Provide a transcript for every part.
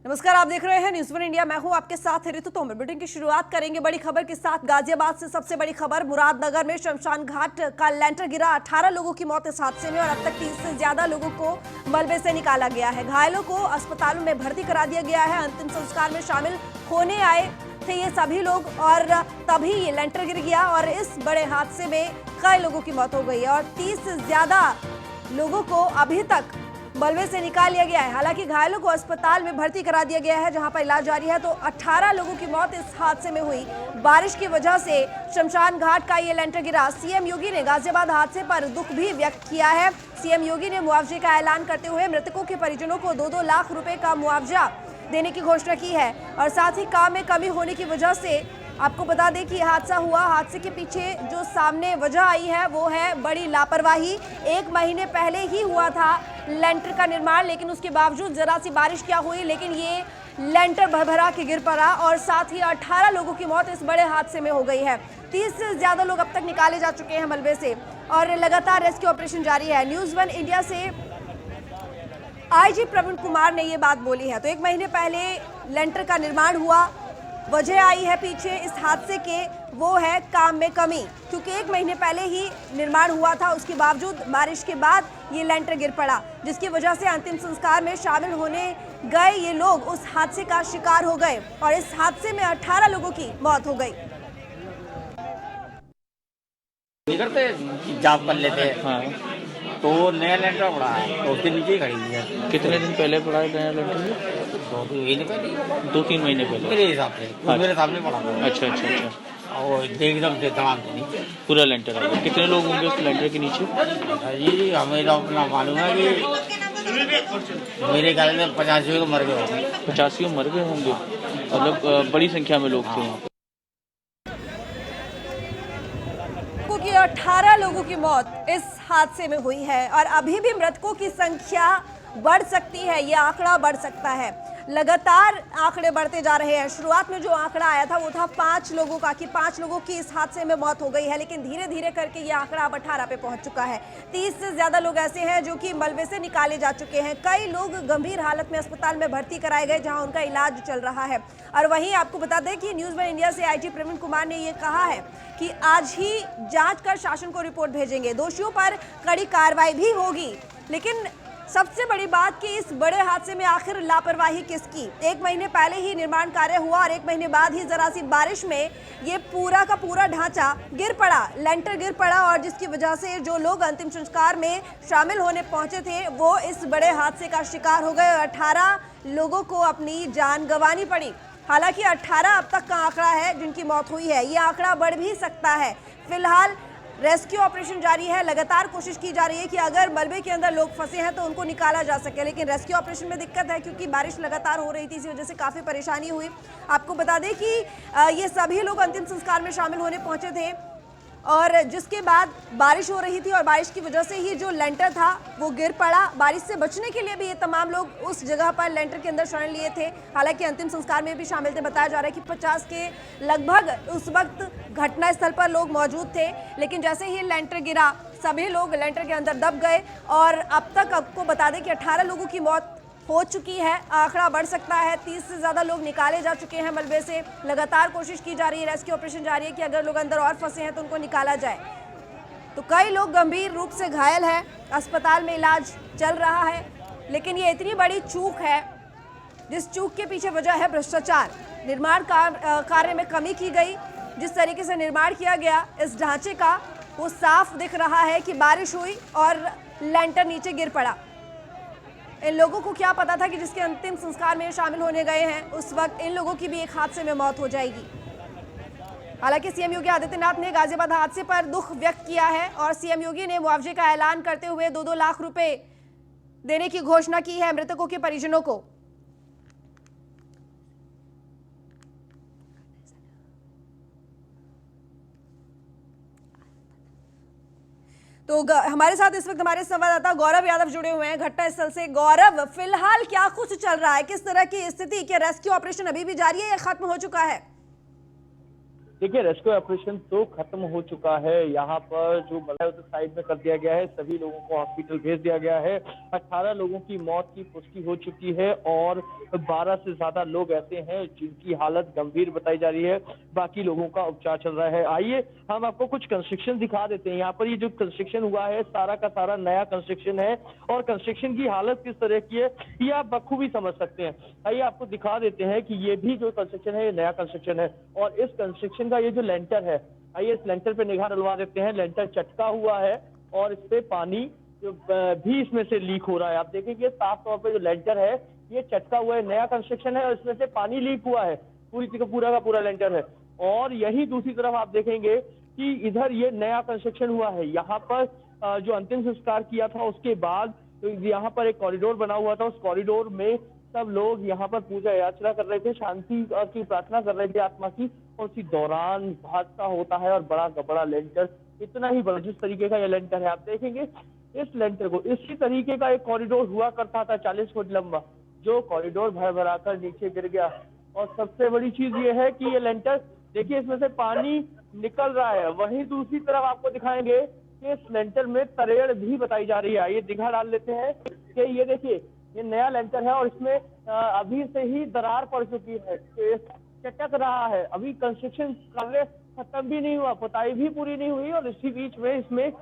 नमस्कार, आप देख रहे हैं न्यूज़ वन इंडिया। मैं हूं आपके साथ ऋतु तोमर। बुलेटिन की शुरुआत करेंगे बड़ी खबर के साथ। गाजियाबाद से सबसे बड़ी खबर, मुरादनगर में शमशान घाट का लेंटर गिरा, 18 लोगों की मौत इस हादसे में और अब तक 30 से ज्यादा लोगों को मलबे से निकाला गया है। घायलों को अस्पतालों में भर्ती करा दिया गया है। अंतिम संस्कार में शामिल होने आए थे ये सभी लोग और तभी ये लेंटर गिर गया और इस बड़े हादसे में कई लोगों की मौत हो गई है और 30 से ज्यादा लोगों को अभी तक मलबे से निकाल लिया गया है। हालांकि घायलों को अस्पताल में भर्ती करा दिया गया है जहां पर इलाज जारी है। तो 18 लोगों की मौत इस हादसे में हुई। बारिश की वजह से शमशान घाट का ये लेंटर गिरा। सीएम योगी ने गाजियाबाद हादसे पर दुख भी व्यक्त किया है। सीएम योगी ने मुआवजे का ऐलान करते हुए मृतकों के परिजनों को 2-2 लाख रुपए का मुआवजा देने की घोषणा की है और साथ ही काम में कमी होने की वजह से आपको बता दें कि हादसा हुआ। हादसे के पीछे जो सामने वजह आई है वो है बड़ी लापरवाही। 1 महीने पहले ही हुआ था लेंटर का निर्माण, लेकिन उसके बावजूद जरा सी बारिश क्या हुई, लेकिन ये लेंटर भरभरा के गिर पड़ा और साथ ही 18 लोगों की मौत इस बड़े हादसे में हो गई है। 30 से ज्यादा लोग अब तक निकाले जा चुके हैं मलबे से और लगातार रेस्क्यू ऑपरेशन जारी है। न्यूज़ वन इंडिया से आईजी प्रवीण कुमार ने ये बात बोली है। तो 1 महीने पहले लेंटर का निर्माण हुआ, वजह आई है पीछे इस हादसे के वो है काम में कमी, क्योंकि 1 महीने पहले ही निर्माण हुआ था। उसके बावजूद बारिश के बाद ये लेंटर गिर पड़ा जिसकी वजह से अंतिम संस्कार में शामिल होने गए ये लोग उस हादसे का शिकार हो गए और इस हादसे में 18 लोगों की मौत हो गई। करते जॉब कर लेते हैं। हाँ। तो नया लेंटर पड़ा है तो उसके नीचे ही खड़ी हुई है। कितने दिन पहले पड़ा है नया लेंटर? 2-3 महीने पहले मेरे हिसाब से। हाँ। मेरे सामने पड़ा था। अच्छा अच्छा अच्छा। और एकदम से धड़ाम से नीचे पूरा लेंटर आ गया। कितने लोग होंगे उस लेंटर के नीचे? जी हमें तो अपना मालूम है कि मेरे ख्याल में 85 तो मर गए होंगे। 85 मर गए होंगे, मतलब बड़ी संख्या में लोग थे वहाँ पे। क्योंकि 18 लोगों की मौत इस हादसे में हुई है और अभी भी मृतकों की संख्या बढ़ सकती है। ये आंकड़ा बढ़ सकता है। लगातार आंकड़े बढ़ते जा रहे हैं। शुरुआत में जो आंकड़ा आया था वो था 5 लोगों का कि 5 लोगों की इस हादसे में मौत हो गई है, लेकिन धीरे धीरे करके ये आंकड़ा अब 18 पे पहुंच चुका है। 30 से ज्यादा लोग ऐसे हैं जो कि मलबे से निकाले जा चुके हैं। कई लोग गंभीर हालत में अस्पताल में भर्ती कराए गए जहां उनका इलाज चल रहा है। और वहीं आपको बता दें कि न्यूज़ वन इंडिया से आईजी प्रवीण कुमार ने ये कहा है कि आज ही जांच कर शासन को रिपोर्ट भेजेंगे, दोषियों पर कड़ी कार्रवाई भी होगी। लेकिन सबसे बड़ी बात कि इस बड़े हादसे में आखिर लापरवाही किसकी? 1 महीने पहले ही निर्माण कार्य हुआ और 1 महीने बाद ही जरा सी बारिश में ये पूरा का पूरा ढांचा गिर पड़ा, लेंटर गिर पड़ा और जिसकी वजह से जो लोग अंतिम संस्कार में शामिल होने पहुंचे थे वो इस बड़े हादसे का शिकार हो गए और 18 लोगों को अपनी जान गंवानी पड़ी। हालांकि 18 अब तक का आंकड़ा है जिनकी मौत हुई है। ये आंकड़ा बढ़ भी सकता है। फिलहाल रेस्क्यू ऑपरेशन जारी है। लगातार कोशिश की जा रही है कि अगर मलबे के अंदर लोग फंसे हैं तो उनको निकाला जा सके, लेकिन रेस्क्यू ऑपरेशन में दिक्कत है क्योंकि बारिश लगातार हो रही थी, इसी वजह से काफ़ी परेशानी हुई। आपको बता दें कि ये सभी लोग अंतिम संस्कार में शामिल होने पहुंचे थे और जिसके बाद बारिश हो रही थी और बारिश की वजह से ही जो लेंटर था वो गिर पड़ा। बारिश से बचने के लिए भी ये तमाम लोग उस जगह पर लेंटर के अंदर शरण लिए थे। हालांकि अंतिम संस्कार में भी शामिल थे। बताया जा रहा है कि 50 के लगभग उस वक्त घटनास्थल पर लोग मौजूद थे, लेकिन जैसे ही लेंटर गिरा सभी लोग लेंटर के अंदर दब गए और अब तक आपको बता दें कि 18 लोगों की मौत हो चुकी है। आंकड़ा बढ़ सकता है। 30 से ज़्यादा लोग निकाले जा चुके हैं मलबे से। लगातार कोशिश की जा रही है, रेस्क्यू ऑपरेशन जारी है कि अगर लोग अंदर और फंसे हैं तो उनको निकाला जाए। तो कई लोग गंभीर रूप से घायल हैं, अस्पताल में इलाज चल रहा है, लेकिन ये इतनी बड़ी चूक है जिस चूक के पीछे वजह है भ्रष्टाचार। निर्माण कार्य में कमी की गई, जिस तरीके से निर्माण किया गया इस ढांचे का वो साफ दिख रहा है कि बारिश हुई और लेंटर नीचे गिर पड़ा। इन लोगों को क्या पता था कि जिसके अंतिम संस्कार में शामिल होने गए हैं उस वक्त इन लोगों की भी एक हादसे में मौत हो जाएगी। हालांकि सीएम योगी आदित्यनाथ ने गाजियाबाद हादसे पर दुख व्यक्त किया है और सीएम योगी ने मुआवजे का ऐलान करते हुए 2-2 लाख रुपए देने की घोषणा की है मृतकों के परिजनों को। तो हमारे साथ इस वक्त हमारे संवाददाता गौरव यादव जुड़े हुए हैं घटनास्थल से। गौरव, फिलहाल क्या कुछ चल रहा है, किस तरह की स्थिति? क्या रेस्क्यू ऑपरेशन अभी भी जारी है या खत्म हो चुका है? देखिए, रेस्क्यू ऑपरेशन तो खत्म हो चुका है। यहाँ पर जो मलबा है उसे साइड में कर दिया गया है, सभी लोगों को हॉस्पिटल भेज दिया गया है। 18 लोगों की मौत की पुष्टि हो चुकी है और 12 से ज्यादा लोग ऐसे हैं जिनकी हालत गंभीर बताई जा रही है। बाकी लोगों का उपचार चल रहा है। आइए हम आपको कुछ कंस्ट्रक्शन दिखा देते हैं। यहाँ पर ये जो कंस्ट्रक्शन हुआ है सारा का सारा नया कंस्ट्रक्शन है और कंस्ट्रक्शन की हालत किस तरह की है ये आप बखूबी समझ सकते हैं। आइए आपको दिखा देते हैं कि ये भी जो कंस्ट्रक्शन है ये नया कंस्ट्रक्शन है और इस कंस्ट्रक्शन का ये जो लेंटर है, आइए इस लेंटर पे निगाह डलवा देते हैं। लेंटर चटका हुआ है और इस पे पानी भी इसमें से लीक हो रहा है। आप देखेंगे साफ तौर पे जो लेंटर है ये चटका हुआ है, नया कंस्ट्रक्शन है और इसमें से पानी लीक हुआ है। पूरा का पूरा लेंटर है। और यही दूसरी तरफ आप देखेंगे कि इधर ये नया कंस्ट्रक्शन हुआ है। यहाँ पर जो अंतिम संस्कार किया था उसके बाद यहाँ पर एक कॉरिडोर बना हुआ था। उस कॉरिडोर में सब लोग यहाँ पर पूजा याचना कर रहे थे, शांति की प्रार्थना कर रहे थे आत्मा की। और उसी दौरान हादसा होता है और बड़ा लेंटर, इतना ही बड़ा जिस तरीके का ये लेंटर है आप देखेंगे इस लेंटर को, इसी तरीके का एक कॉरिडोर हुआ करता था 40 फुट लंबा, जो कॉरिडोर भर कर नीचे गिर गया। और सबसे बड़ी चीज ये है कि ये लेंटर देखिए इसमें से पानी निकल रहा है। वहीं दूसरी तरफ आपको दिखाएंगे कि इस लेंटर में तरेड़ भी बताई जा रही है। ये दिखा डाल लेते हैं कि ये देखिए ये नया लेंटर है और इसमें अभी से ही दरार पड़ चुकी है, चटक रहा है। अभी कंस्ट्रक्शन कार्य खत्म भी नहीं हुआ, पुताई भी पूरी नहीं हुई और इसी बीच में इसमें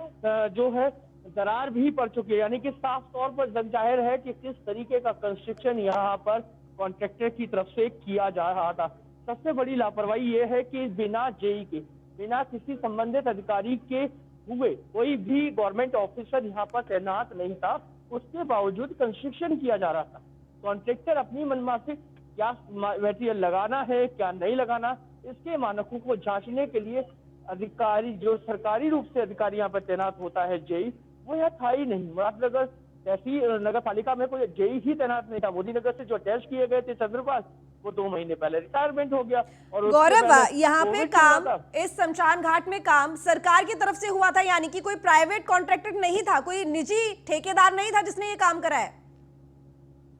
जो है दरार भी पड़ चुकी है। यानी कि साफ तौर पर जग जाहिर है कि किस तरीके का कंस्ट्रक्शन यहाँ पर कॉन्ट्रैक्टर की तरफ से किया जा रहा था। सबसे बड़ी लापरवाही ये है कि बिना जेई के, बिना किसी संबंधित अधिकारी के हुए कोई भी गवर्नमेंट ऑफिसर यहाँ पर तैनात नहीं था, उसके बावजूद कंस्ट्रक्शन किया जा रहा था। कॉन्ट्रैक्टर अपनी मनमाफी क्या मटेरियल लगाना है क्या नहीं लगाना, इसके मानकों को जांचने के लिए अधिकारी जो सरकारी रूप से अधिकारी यहाँ पर तैनात होता है जेई, वो यहाँ था ही नहीं। मुरादनगर तहसील नगर पालिका में कोई जेई ही तैनात नहीं था। मोदी नगर से जो अटैच किए गए थे चंद्रपाल, वो 2 महीने पहले रिटायरमेंट हो गया। और गौरव, यहाँ पे काम, इस शमशान घाट में काम सरकार की तरफ से हुआ था, यानी कि कोई प्राइवेट कॉन्ट्रैक्टर नहीं था, कोई निजी ठेकेदार नहीं था जिसने ये काम करा है।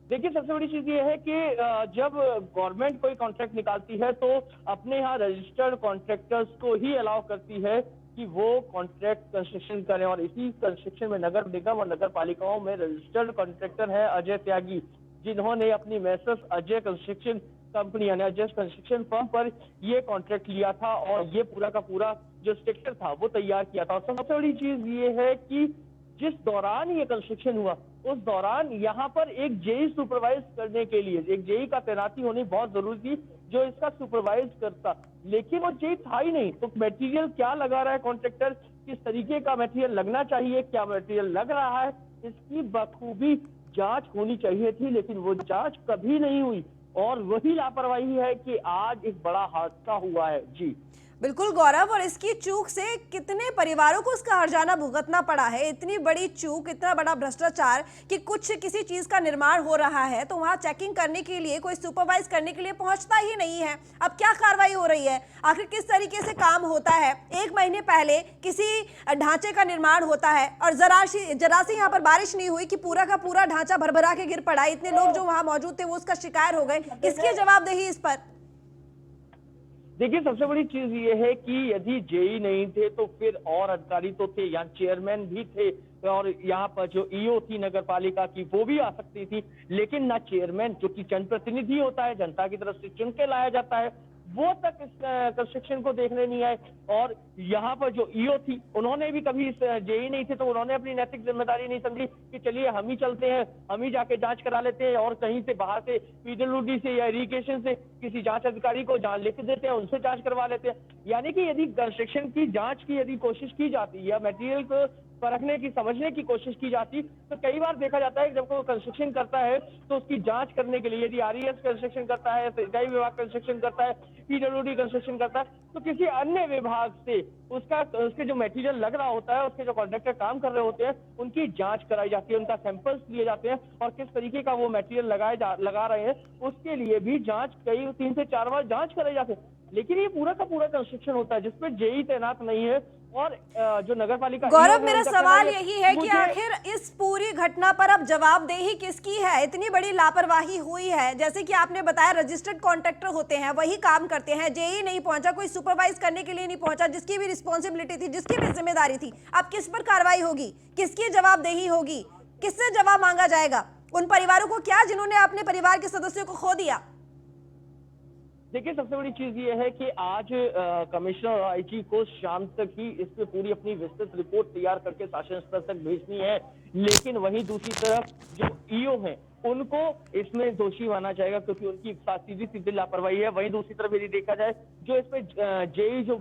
देखिए सबसे बड़ी चीज ये है कि जब गवर्नमेंट कोई कॉन्ट्रैक्ट निकालती है तो अपने यहाँ रजिस्टर्ड कॉन्ट्रैक्टर्स को ही अलाउ करती है कि वो कॉन्ट्रैक्ट कंस्ट्रक्शन करें। और इसी कंस्ट्रक्शन में नगर निगम और नगर पालिकाओं में रजिस्टर्ड कॉन्ट्रैक्टर है अजय त्यागी, जिन्होंने अपनी मैसर्स अजय कंस्ट्रक्शन कंपनी यानी अजय कंस्ट्रक्शन फर्म पर ये कॉन्ट्रैक्ट लिया था और ये पूरा का पूरा जो स्ट्रक्चर था वो तैयार किया था। और सबसे बड़ी चीज ये है कि जिस दौरान ये कंस्ट्रक्शन हुआ उस दौरान यहाँ पर एक जेई सुपरवाइज करने के लिए एक जेई का तैनाती होनी बहुत जरूरी थी, जो इसका सुपरवाइज करता, लेकिन वो जेई था ही नहीं। तो मटेरियल क्या लगा रहा है कॉन्ट्रैक्टर, किस तरीके का मटेरियल लगना चाहिए, क्या मटेरियल लग रहा है, इसकी बखूबी जांच होनी चाहिए थी, लेकिन वो जांच कभी नहीं हुई। और वही लापरवाही है कि आज एक बड़ा हादसा हुआ है। जी बिल्कुल गौरव, और इसकी चूक से कितने परिवारों को इसका हर्जाना भुगतना पड़ा है। इतनी बड़ी चूक, इतना बड़ा भ्रष्टाचार कि किसी चीज का निर्माण हो रहा है तो वहां चेकिंग करने के लिए कोई सुपरवाइज करने के लिए पहुंचता ही नहीं है। अब क्या कार्रवाई हो रही है, आखिर किस तरीके से काम होता है। 1 महीने पहले किसी ढांचे का निर्माण होता है और जरा सी यहाँ पर बारिश नहीं हुई कि पूरा का पूरा ढांचा भरभरा के गिर पड़ा। इतने लोग जो वहां मौजूद थे वो उसका शिकार हो गए। किसकी जवाबदेही इस पर? देखिए सबसे बड़ी चीज ये है कि यदि जेई नहीं थे तो फिर और अधिकारी तो थे, यहाँ चेयरमैन भी थे और यहाँ पर जो ईओ थी नगर पालिका की वो भी आ सकती थी, लेकिन ना चेयरमैन जो कि जनप्रतिनिधि होता है, जनता की तरफ से चुन के लाया जाता है, वो तक इस कंस्ट्रक्शन को देखने नहीं आए। और यहाँ पर जो ईओ थी उन्होंने भी कभी इस जेई नहीं थे तो उन्होंने अपनी नैतिक जिम्मेदारी नहीं समझी कि चलिए हम ही चलते हैं, हम ही जाके जांच करा लेते हैं और कहीं से बाहर से पीडब्ल्यूडी से या इरिगेशन से किसी जांच अधिकारी को जांच लिख देते हैं, उनसे जांच करवा लेते हैं। यानी कि यदि कंस्ट्रक्शन की जांच की यदि कोशिश की जाती है या मटेरियल को परखने की समझने की कोशिश की जाती तो कई बार देखा जाता है कि जब कोई कंस्ट्रक्शन करता है तो उसकी जांच करने के लिए यदि आरईएस कंस्ट्रक्शन करता है, सिंचाई विभाग कंस्ट्रक्शन करता है, पीडब्ल्यूडी कंस्ट्रक्शन करता है, तो किसी अन्य विभाग से उसके जो मटेरियल लग रहा होता है, उसके जो कॉन्ट्रैक्टर काम कर रहे होते हैं, उनकी जांच कराई जाती है, उनका सैंपल्स लिए जाते हैं और किस तरीके का वो मटेरियल लगा रहे हैं उसके लिए भी जांच कई 3 से 4 बार जांच कराई जाती है। लेकिन ये पूरा का पूरा कंस्ट्रक्शन होता है जिसमें जेई तैनात नहीं है और जो नगर पालिका गौरव, मेरा सवाल यही है कि आखिर इस पूरी घटना पर अब जवाबदेही किसकी है? इतनी बड़ी लापरवाही हुई है। जैसे कि आपने बताया, रजिस्टर्ड कॉन्ट्रैक्टर होते हैं, वही काम करते हैं, जेई नहीं पहुंचा, कोई सुपरवाइज करने के लिए नहीं पहुंचा, जिसकी भी रिस्पॉन्सिबिलिटी थी, जिसकी भी जिम्मेदारी थी। अब किस पर कार्रवाई होगी? किसकी जवाबदेही होगी? किससे जवाब मांगा जाएगा? उन परिवारों को क्या जिन्होंने अपने परिवार के सदस्यों को खो दिया? देखिए, सबसे बड़ी चीज ये है कि आज कमिश्नर और आईजी को शाम तक ही इस पे पूरी अपनी विस्तृत रिपोर्ट तैयार करके शासन स्तर तक भेजनी है। लेकिन वहीं दूसरी तरफ जो ईओ हैं उनको इसमें दोषी माना जाएगा, क्योंकि उनकी सीधी सीधी लापरवाही है। वहीं दूसरी तरफ यदि देखा जाए, जो इसमें जेई जो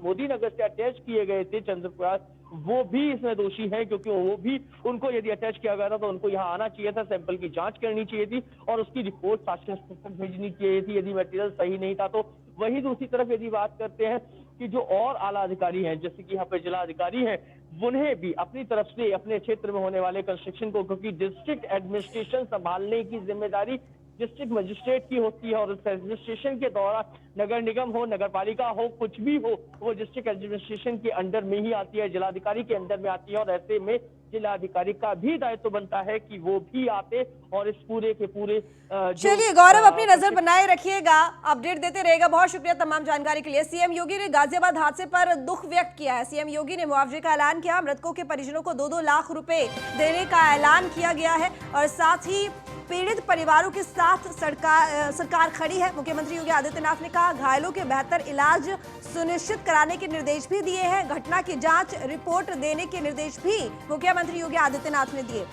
मोदी नगर से अटैच किए गए थे चंद्रपुर, वो भी इसमें दोषी है, क्योंकि वो भी, उनको यदि अटैच किया गया था तो उनको यहाँ आना चाहिए था, सैंपल की जांच करनी चाहिए थी और उसकी रिपोर्ट शासन स्तर तक भेजनी चाहिए थी यदि मटेरियल सही नहीं था तो। वहीं दूसरी तरफ यदि बात करते हैं कि जो और आला अधिकारी हैं, जैसे कि यहाँ पे जिला अधिकारी हैं, उन्हें भी अपनी तरफ से अपने क्षेत्र में होने वाले कंस्ट्रक्शन को, क्योंकि डिस्ट्रिक्ट एडमिनिस्ट्रेशन संभालने की जिम्मेदारी डिस्ट्रिक्ट मजिस्ट्रेट की होती है और उस एडमिनिस्ट्रेशन के दौरान नगर निगम हो, नगर पालिका हो, कुछ भी हो, वो डिस्ट्रिक्ट एडमिनिस्ट्रेशन के अंडर में ही आती है, जिलाधिकारी के अंडर में आती है। और ऐसे में जिलाधिकारी का भी दायित्व बनता है कि वो भी आते और इस पूरे के पूरे चलिए गौरव, अपनी नजर बनाए रखिएगा, अपडेट देते रहेगा। बहुत शुक्रिया तमाम जानकारी के लिए। सीएम योगी ने गाजियाबाद हादसे पर दुख व्यक्त किया है। सीएम योगी ने मुआवजे का ऐलान किया, मृतकों के परिजनों को 2-2 लाख रुपए देने का ऐलान किया गया है और साथ ही पीड़ित परिवारों के साथ सरकार खड़ी है। मुख्यमंत्री योगी आदित्यनाथ ने कहा, घायलों के बेहतर इलाज सुनिश्चित कराने के निर्देश भी दिए हैं। घटना की जांच रिपोर्ट देने के निर्देश भी मुख्यमंत्री योगी आदित्यनाथ ने दिए।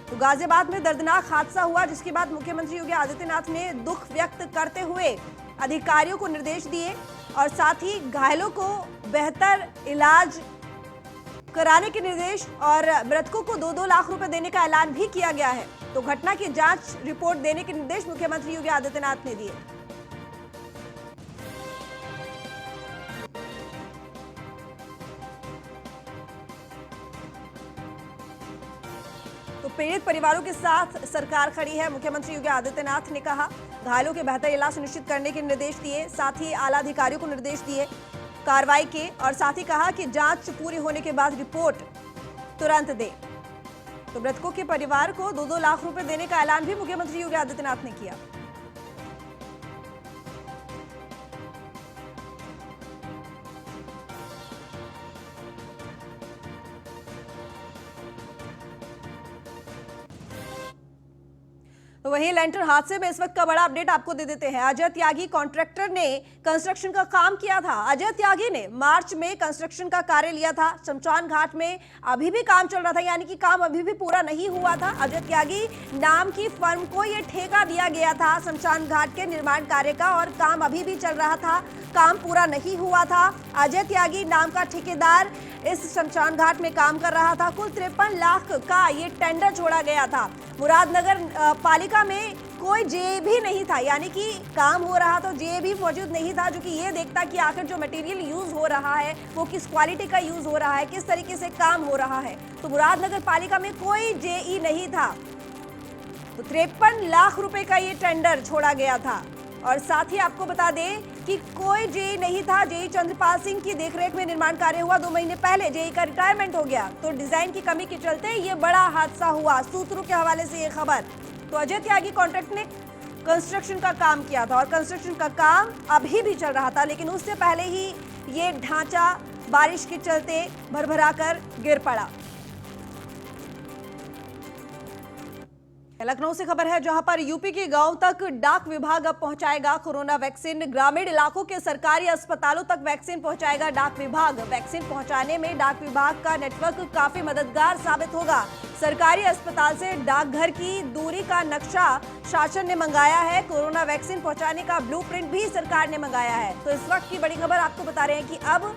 तो गाजियाबाद में दर्दनाक हादसा हुआ, जिसके बाद मुख्यमंत्री योगी आदित्यनाथ ने दुख व्यक्त करते हुए अधिकारियों को निर्देश दिए और साथ ही घायलों को बेहतर इलाज कराने के निर्देश और मृतकों को 2-2 लाख रुपए देने का ऐलान भी किया गया है। तो घटना की जांच रिपोर्ट देने के निर्देश मुख्यमंत्री योगी आदित्यनाथ ने दिए। तो पीड़ित परिवारों के साथ सरकार खड़ी है। मुख्यमंत्री योगी आदित्यनाथ ने कहा, घायलों के बेहतर इलाज सुनिश्चित करने के निर्देश दिए, साथ ही आला अधिकारियों को निर्देश दिए कार्रवाई के और साथ ही कहा कि जांच पूरी होने के बाद रिपोर्ट तुरंत दे। तो मृतकों के परिवार को 2-2 लाख रुपए देने का ऐलान भी मुख्यमंत्री योगी आदित्यनाथ ने किया। तो वहीं लेंटर हादसे में इस वक्त का बड़ा अपडेट आपको दे देते हैं। अजय त्यागी कॉन्ट्रैक्टर ने कंस्ट्रक्शन का काम किया था। अजय त्यागी ने मार्च में कंस्ट्रक्शन का कार्य लिया था। शमशान घाट में अभी भी काम चल रहा था, यानी कि काम अभी भी पूरा नहीं हुआ था। अजय त्यागी नाम की फर्म को यह ठेका दिया गया था शमशान घाट के निर्माण कार्य का और काम अभी भी चल रहा था, काम पूरा नहीं हुआ था। अजय त्यागी नाम का ठेकेदार इस शमशान घाट में काम कर रहा था। कुल 53 लाख का ये टेंडर छोड़ा गया था। मुरादनगर पालिका में कोई जेए भी नहीं था, यानी कि काम हो रहा तो जेए भी मौजूद नहीं था, जो कि ये देखता कि आखिर जो मटेरियल यूज हो रहा है वो किस क्वालिटी का यूज हो रहा है, किस तरीके से काम हो रहा है। तो मुरादनगर पालिका में कोई जेई नहीं था। तो 53 लाख रुपए का ये टेंडर छोड़ा गया था और साथ ही आपको बता दें कि कोई जेई नहीं था। जेई चंद्रपाल सिंह की देखरेख में निर्माण कार्य हुआ। 2 महीने पहले जेई का रिटायरमेंट हो गया, तो डिजाइन की कमी के चलते ये बड़ा हादसा हुआ। सूत्रों के हवाले से ये खबर। तो अजय त्यागी कॉन्ट्रैक्ट ने कंस्ट्रक्शन का काम किया था और कंस्ट्रक्शन का काम अभी भी चल रहा था, लेकिन उससे पहले ही ये ढांचा बारिश के चलते भरभरा कर गिर पड़ा। लखनऊ से खबर है, जहां पर यूपी के गांव तक डाक विभाग अब पहुंचाएगा कोरोना वैक्सीन। ग्रामीण इलाकों के सरकारी अस्पतालों तक वैक्सीन पहुंचाएगा डाक विभाग। वैक्सीन पहुंचाने में डाक विभाग का नेटवर्क काफी मददगार साबित होगा। सरकारी अस्पताल से डाकघर की दूरी का नक्शा शासन ने मंगाया है। कोरोना वैक्सीन पहुंचाने का ब्लूप्रिंट भी सरकार ने मंगाया है। तो इस वक्त की बड़ी खबर आपको बता रहे हैं कि अब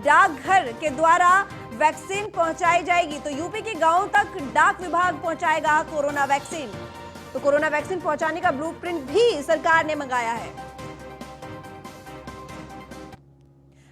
डाकघर के द्वारा वैक्सीन पहुंचाई जाएगी। तो यूपी के गांवों तक डाक विभाग पहुंचाएगा कोरोना वैक्सीन। तो कोरोना वैक्सीन पहुंचाने का ब्लूप्रिंट भी सरकार ने मंगाया है।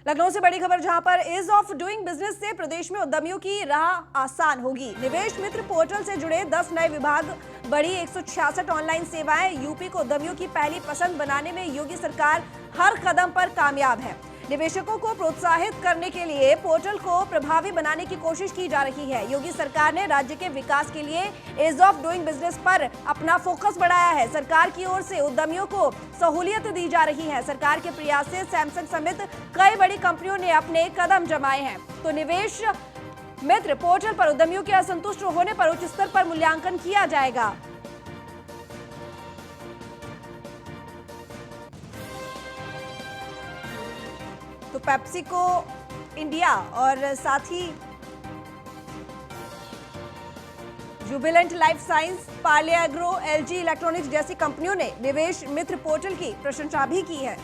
लखनऊ से बड़ी खबर, जहां पर ईज ऑफ डूइंग बिजनेस से प्रदेश में उद्यमियों की राह आसान होगी। निवेश मित्र पोर्टल से जुड़े 10 नए विभाग, बड़ी 166 ऑनलाइन सेवाएं। यूपी को उद्यमियों की पहली पसंद बनाने में योगी सरकार हर कदम पर कामयाब है। निवेशकों को प्रोत्साहित करने के लिए पोर्टल को प्रभावी बनाने की कोशिश की जा रही है। योगी सरकार ने राज्य के विकास के लिए ईज ऑफ डूइंग बिजनेस पर अपना फोकस बढ़ाया है। सरकार की ओर से उद्यमियों को सहूलियत दी जा रही है। सरकार के प्रयास से सैमसंग समेत कई बड़ी कंपनियों ने अपने कदम जमाए हैं। तो निवेश मित्र पोर्टल पर उद्यमियों के असंतुष्ट होने पर उच्च स्तर पर मूल्यांकन किया जाएगा। तो पेप्सिको इंडिया और साथ ही जुबिलेंट लाइफ साइंस, पार्ले एग्रो, एलजी इलेक्ट्रॉनिक्स जैसी कंपनियों ने निवेश मित्र पोर्टल की प्रशंसा भी की है।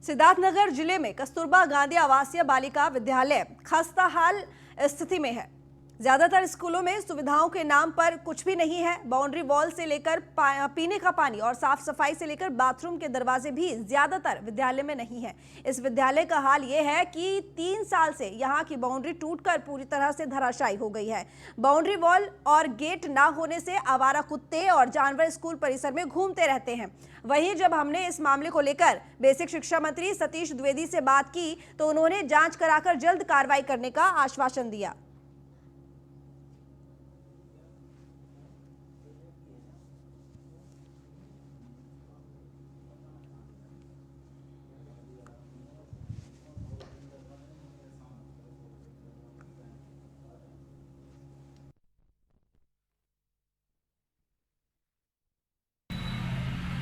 सिद्धार्थनगर जिले में कस्तूरबा गांधी आवासीय बालिका विद्यालय खस्ताहाल स्थिति में है। ज्यादातर स्कूलों में सुविधाओं के नाम पर कुछ भी नहीं है। बाउंड्री वॉल से लेकर पीने का पानी और साफ सफाई से लेकर बाथरूम के दरवाजे भी ज्यादातर विद्यालय में नहीं है। इस विद्यालय का हाल ये है कि 3 साल से यहाँ की बाउंड्री टूटकर पूरी तरह से धराशायी हो गई है। बाउंड्री वॉल और गेट ना होने से आवारा कुत्ते और जानवर स्कूल परिसर में घूमते रहते हैं। वहीं जब हमने इस मामले को लेकर बेसिक शिक्षा मंत्री सतीश द्विवेदी से बात की तो उन्होंने जांच कराकर जल्द कार्रवाई करने का आश्वासन दिया।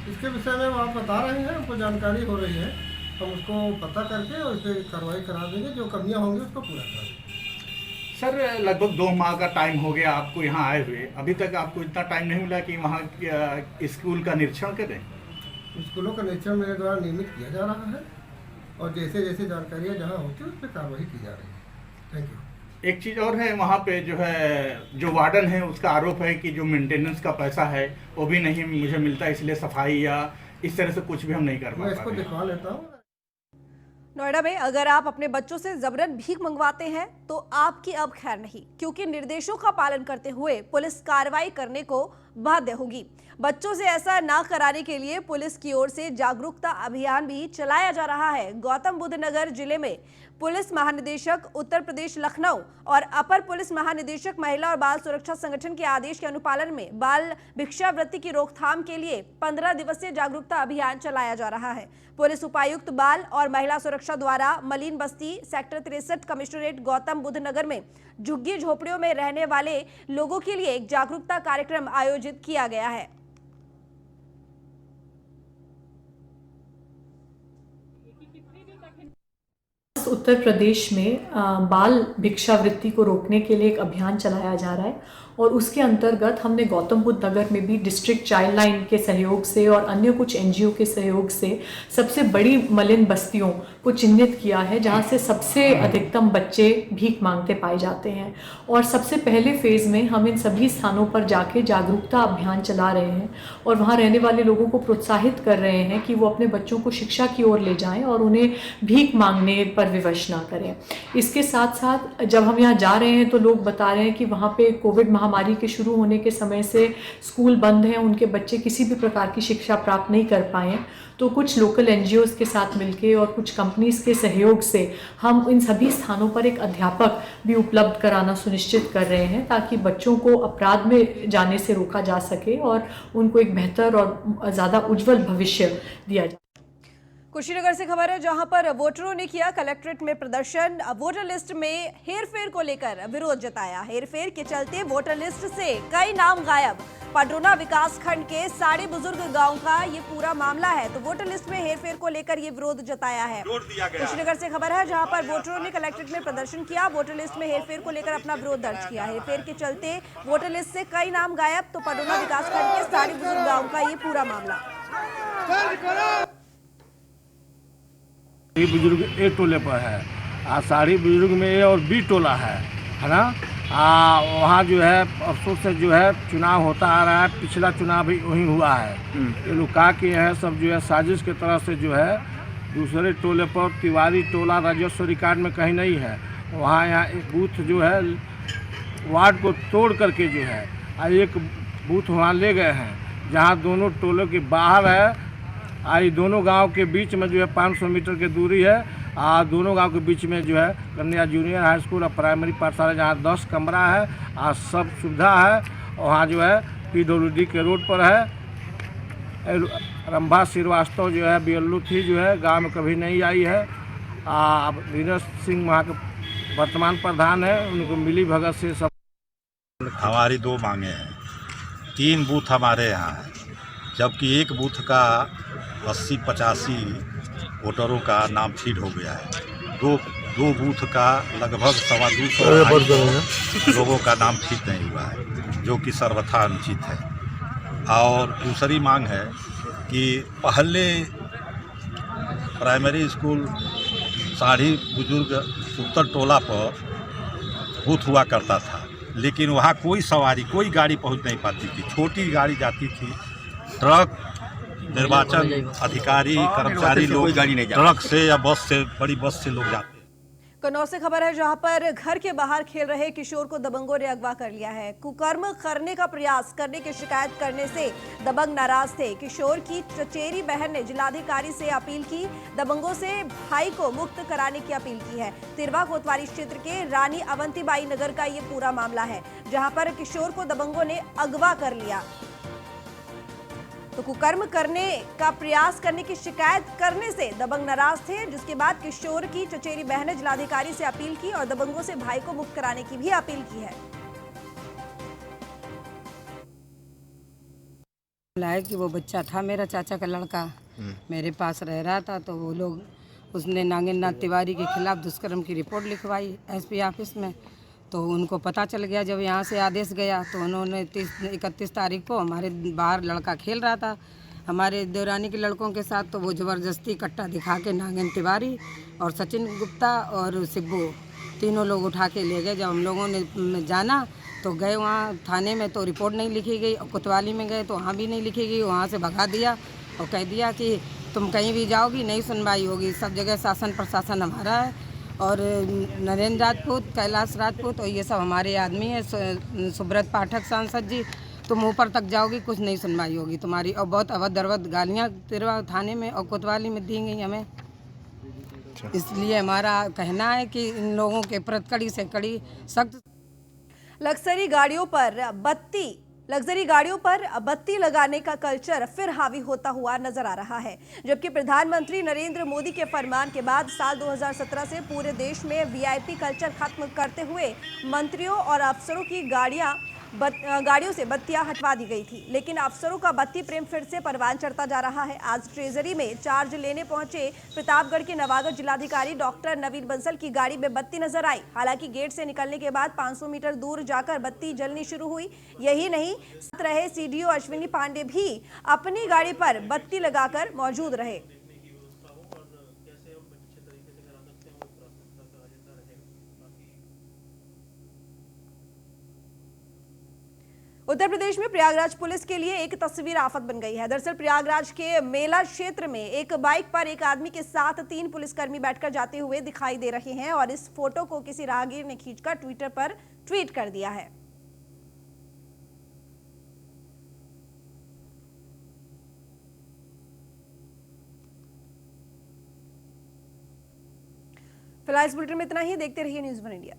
इसके विषय में आप बता रहे हैं, हमको जानकारी हो रही है, हम उसको पता करके और इस पर कार्रवाई करा देंगे। जो कमियां होंगी उसको पूरा करा देंगे। सर लगभग 2 माह का टाइम हो गया आपको यहाँ आए हुए, अभी तक आपको इतना टाइम नहीं मिला कि वहाँ स्कूल का निरीक्षण करें? स्कूलों का निरीक्षण मेरे द्वारा नियमित किया जा रहा है और जैसे जैसे जानकारियाँ जहाँ होती है उस पर कार्रवाई की जा रही है। Thank you. एक चीज़ और है, वहाँ पे जो है जो वार्डन है उसका आरोप है कि जो मेंटेनेंस का पैसा है वो भी नहीं मुझे मिलता, इसलिए सफाई या इस तरह से कुछ भी हम नहीं कर पा रहे। मैं इसको दिखवा लेता हूँ। नोएडा में अगर आप अपने बच्चों से जबरन भीख मंगवाते हैं तो आपकी अब खैर नहीं, क्योंकि निर्देशों का पालन करते हुए पुलिस कार्रवाई करने को बाध्य होगी। बच्चों से ऐसा ना कराने के लिए पुलिस की ओर से जागरूकता अभियान भी चलाया जा रहा है। गौतम बुद्ध नगर जिले में पुलिस महानिदेशक उत्तर प्रदेश लखनऊ और अपर पुलिस महानिदेशक महिला और बाल सुरक्षा संगठन के आदेश के अनुपालन में बाल भिक्षावृत्ति की रोकथाम के लिए 15 दिवसीय जागरूकता अभियान चलाया जा रहा है। पुलिस उपायुक्त बाल और महिला सुरक्षा द्वारा मलिन बस्ती सेक्टर 63 कमिश्नरेट गौतम बुद्ध नगर में झुग्गी झोपड़ियों में रहने वाले लोगों के लिए एक जागरूकता कार्यक्रम आयोजित किया गया है। उत्तर प्रदेश में बाल भिक्षावृत्ति को रोकने के लिए एक अभियान चलाया जा रहा है और उसके अंतर्गत हमने गौतम बुद्ध नगर में भी डिस्ट्रिक्ट चाइल्ड लाइन के सहयोग से और अन्य कुछ एनजीओ के सहयोग से सबसे बड़ी मलिन बस्तियों को चिन्हित किया है जहां से सबसे अधिकतम बच्चे भीख मांगते पाए जाते हैं। और सबसे पहले फेज़ में हम इन सभी स्थानों पर जाके जागरूकता अभियान चला रहे हैं और वहाँ रहने वाले लोगों को प्रोत्साहित कर रहे हैं कि वो अपने बच्चों को शिक्षा की ओर ले जाएं और उन्हें भीख मांगने पर विवश ना करें। इसके साथ साथ जब हम यहाँ जा रहे हैं तो लोग बता रहे हैं कि वहाँ पे कोविड महामारी के शुरू होने के समय से स्कूल बंद हैं, उनके बच्चे किसी भी प्रकार की शिक्षा प्राप्त नहीं कर पाए। तो कुछ लोकल एनजीओज़ के साथ मिलके और कुछ कंपनीज़ के सहयोग से हम इन सभी स्थानों पर एक अध्यापक भी उपलब्ध कराना सुनिश्चित कर रहे हैं ताकि बच्चों को अपराध में जाने से रोका जा सके और उनको एक बेहतर और ज़्यादा उज्जवल भविष्य दिया जाए। कुशीनगर से खबर है जहां पर वोटरों ने किया कलेक्ट्रेट में प्रदर्शन। वोटर लिस्ट में हेरफेर को लेकर विरोध जताया। हेरफेर के चलते वोटर लिस्ट से कई नाम गायब। पडरौना विकास खंड के साड़ी बुजुर्ग गांव का ये पूरा मामला है। तो वोटर लिस्ट में हेरफेर को लेकर ये विरोध जताया है। कुशीनगर से खबर है जहां पर वोटरों ने कलेक्ट्रेट में प्रदर्शन किया। वोटर लिस्ट में हेरफेर को लेकर अपना विरोध दर्ज किया। हेरफेर के चलते वोटर लिस्ट से कई नाम गायब। तो पडरौना विकास खंड के साड़ी बुजुर्ग गाँव का ये पूरा मामला। बुजुर्ग ए टोले पर है, साड़ी बुजुर्ग में ए और बी टोला है ना। वहाँ जो है अफसोस से जो है चुनाव होता आ रहा है, पिछला चुनाव भी वहीं हुआ है। ये लोग का के है सब जो है साजिश की तरह से जो है दूसरे टोले पर तिवारी टोला राजस्व रिकॉर्ड में कहीं नहीं है, वहाँ यहाँ एक बूथ जो है वार्ड को तोड़ करके जो है एक बूथ वहाँ ले गए हैं, जहाँ दोनों टोलों के बाहर है। ये दोनों गांव के बीच में जो है 500 मीटर की दूरी है। दोनों गांव के बीच में जो है कन्या जूनियर हाई स्कूल और प्राइमरी पाठशाला, जहाँ 10 कमरा है, सब सुविधा है। वहाँ जो है PWD के रोड पर है। रंभा श्रीवास्तव जो है BLO थी, जो है गांव में कभी नहीं आई है। विनय सिंह वहाँ के वर्तमान प्रधान है, उनको मिली भगत से सब। हमारी 2 मांगे हैं, 3 बूथ हमारे यहाँ हैं, जबकि एक बूथ का 80-85 वोटरों का नाम फीड हो गया है। दो बूथ का लगभग 250 लोगों का नाम फीड नहीं हुआ है, जो कि सर्वथा अनुचित है। और दूसरी मांग है कि पहले प्राइमरी स्कूल साढ़ी बुजुर्ग उत्तर टोला पर बूथ हुआ करता था, लेकिन वहाँ कोई सवारी, कोई गाड़ी पहुँच नहीं पाती थी। छोटी गाड़ी जाती थी, ट्रक, निर्वाचन अधिकारी, कर्मचारी लोग ट्रक से या बस से, बड़ी बस से लोग जाते। कन्नौज से खबर है, जहां पर घर के बाहर खेल रहे किशोर को दबंगों ने अगवा कर लिया है। कुकर्म करने का प्रयास करने की शिकायत करने से दबंग नाराज थे। किशोर की चचेरी बहन ने जिलाधिकारी से अपील की, दबंगों से भाई को मुक्त कराने की अपील की है। तिरवा कोतवाली क्षेत्र के रानी अवंतीबाई नगर का ये पूरा मामला है, जहां पर किशोर को दबंगों ने अगवा कर लिया। तो कुकर्म करने का प्रयास करने की शिकायत करने से दबंग नाराज थे, जिसके बाद किशोर की चचेरी बहन ने जिलाधिकारी से अपील की और दबंगों से भाई को मुक्त कराने की भी अपील की है। है कि वो बच्चा था मेरा चाचा का लड़का, मेरे पास रह रहा था, तो वो लोग उसने नागेंद्र तिवारी के खिलाफ दुष्कर्म की रिपोर्ट लिखवाई SP ऑफिस में। तो उनको पता चल गया, जब यहाँ से आदेश गया तो उन्होंने 31 तारीख को हमारे बाहर लड़का खेल रहा था हमारे देवरानी के लड़कों के साथ, तो वो ज़बरदस्ती कट्टा दिखा के नागेंद्र तिवारी और सचिन गुप्ता और सिब्बू तीनों लोग उठा के ले गए। जब हम लोगों ने जाना तो गए वहाँ थाने में, तो रिपोर्ट नहीं लिखी गई, और कोतवाली में गए तो वहाँ भी नहीं लिखी गई। वहाँ से भगा दिया और कह दिया कि तुम कहीं भी जाओगी नहीं सुनवाई होगी, सब जगह शासन प्रशासन हमारा है। और नरेंद्र राजपूत, कैलाश राजपूत और ये सब हमारे आदमी हैं। सुब्रत पाठक सांसद जी, तुम ऊपर तक जाओगी कुछ नहीं सुनवाई होगी तुम्हारी। और बहुत अभद्र गालियाँ तिरवा थाने में और कोतवाली में दी गई हमें। इसलिए हमारा कहना है कि इन लोगों के प्रति कड़ी से कड़ी सख्त। लग्जरी गाड़ियों पर बत्ती लगाने का कल्चर फिर हावी होता हुआ नजर आ रहा है, जबकि प्रधानमंत्री नरेंद्र मोदी के फरमान के बाद साल 2017 से पूरे देश में VIP कल्चर खत्म करते हुए मंत्रियों और अफसरों की गाड़ियों से बत्तियां हटवा दी गई थी। लेकिन अफसरों का बत्ती प्रेम फिर से परवान चढ़ता जा रहा है। आज ट्रेजरी में चार्ज लेने पहुंचे प्रतापगढ़ के नवागढ़ जिलाधिकारी डॉक्टर नवीन बंसल की गाड़ी में बत्ती नजर आई। हालांकि गेट से निकलने के बाद 500 मीटर दूर जाकर बत्ती जलनी शुरू हुई। यही नहीं, साथ रहे CDO अश्विनी पांडे भी अपनी गाड़ी पर बत्ती लगाकर मौजूद रहे। उत्तर प्रदेश में प्रयागराज पुलिस के लिए एक तस्वीर आफत बन गई है। दरअसल प्रयागराज के मेला क्षेत्र में एक बाइक पर एक आदमी के साथ 3 पुलिसकर्मी बैठकर जाते हुए दिखाई दे रहे हैं और इस फोटो को किसी राहगीर ने खींचकर ट्विटर पर ट्वीट कर दिया है। फिलहाल इस बुलेटिन में इतना ही। देखते रहिए न्यूज़ 1 इंडिया।